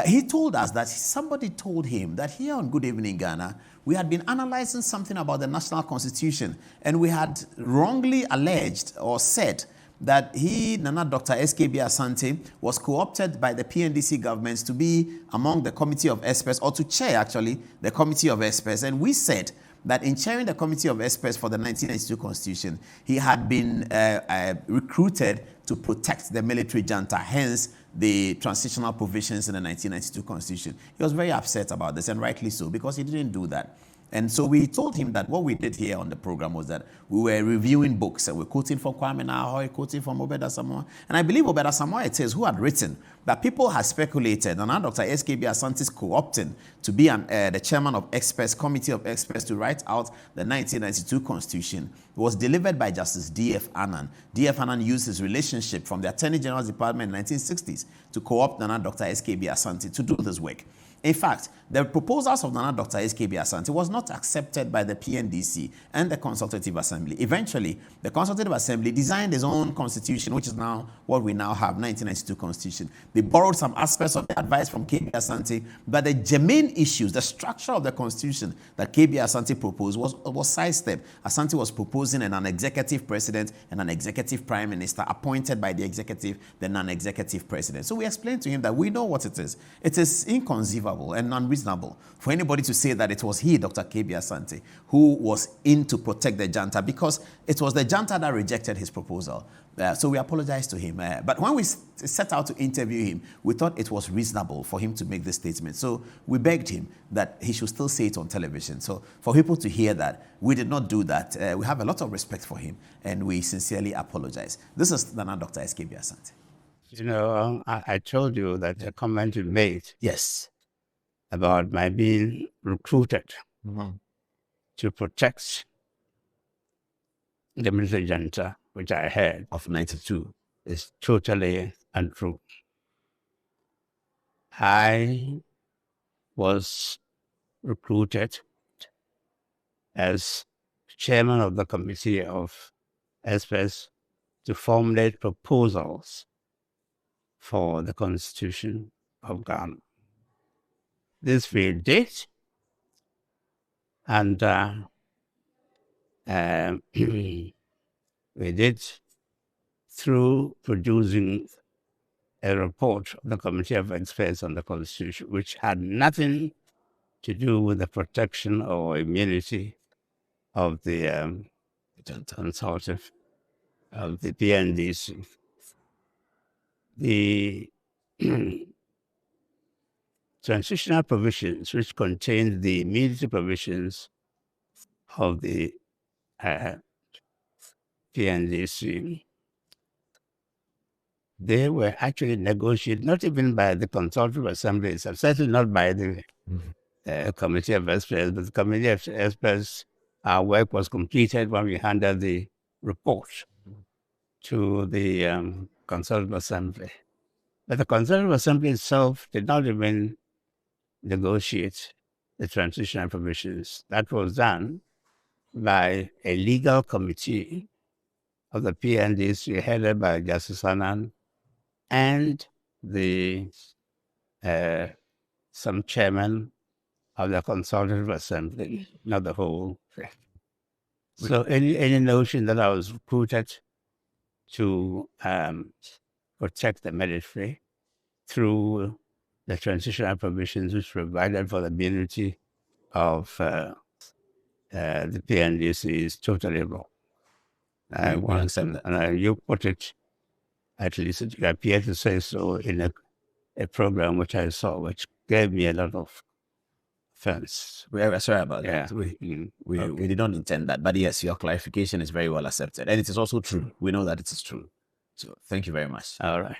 he told us that somebody told him that here on Good Evening Ghana, we had been analyzing something about the national constitution, and we had wrongly alleged or said that Nana Dr. SKB Asante was co-opted by the PNDC government to be among the committee of experts, or to chair actually the committee of experts. And we said that in chairing the committee of experts for the 1992 constitution, he had been recruited to protect the military junta, hence the transitional provisions in the 1992 constitution. He was very upset about this, and rightly so, because he didn't do that. And so we told him that what we did here on the program was that we were reviewing books. And we're quoting from Kwame Nkrumah, quoting from Obeda Samoa. And I believe Obeda Samoa, it says, who had written that people had speculated, and now Dr. SKB Asante's co-opting to be the chairman of experts, committee of experts to write out the 1992 constitution was delivered by Justice D.F. Annan. D.F. Annan used his relationship from the Attorney General's Department in the 1960s to co-opt Nana Dr. SKB Asante to do this work. In fact, the proposals of Nana Dr. SKB Asante was not accepted by the PNDC and the Consultative Assembly. Eventually, the Consultative Assembly designed its own constitution, which is now what we now have, 1992 constitution. They borrowed some aspects of the advice from KB Asante, but the germane issues, the structure of the constitution that KB Asante proposed was sidestepped. Asante was proposing an executive president and an executive prime minister appointed by the executive, the non-executive president. So we explained to him that we know what it is. It is inconceivable and unreasonable for anybody to say that it was he, Dr. KB Asante, who was in to protect the junta, because it was the junta that rejected his proposal. So we apologized to him. But when we set out to interview him, we thought it was reasonable for him to make this statement. So we begged him that he should still say it on television. So for people to hear that, we did not do that. We have a lot of respect for him, and we sincerely apologize. This is Nana Dr. SKB Asante. You know, I told you that the comment you made. Yes. About my being recruited to protect the military junta, which I heard of 92, is totally untrue. I was recruited as chairman of the committee of experts to formulate proposals for the Constitution of Ghana. This we did, and we did through producing a report of the Committee of Experts on the Constitution, which had nothing to do with the protection or immunity of the consultative of the PNDC. The transitional provisions, which contained the immunity provisions of the PNDC, they were actually negotiated, not even by the Consultative Assembly itself, certainly not by the Committee of Experts, but the Committee of Experts, our work was completed when we handed the report to the Consultative Assembly. But the Consultative Assembly itself did not even negotiate the transitional provisions. That was done by a legal committee of the PNDC headed by Justice Annan and some chairman of the Consultative Assembly, not the whole thing. So any notion that I was recruited to protect the military through the transitional provisions which provided for the immunity of the PNDC is totally wrong. And you put it, at least it appeared to say so in a program which I saw, which gave me a lot of offense. We're sorry about that. We did not intend that. But yes, your clarification is very well accepted. And it is also true. We know that it is true. So thank you very much. All right.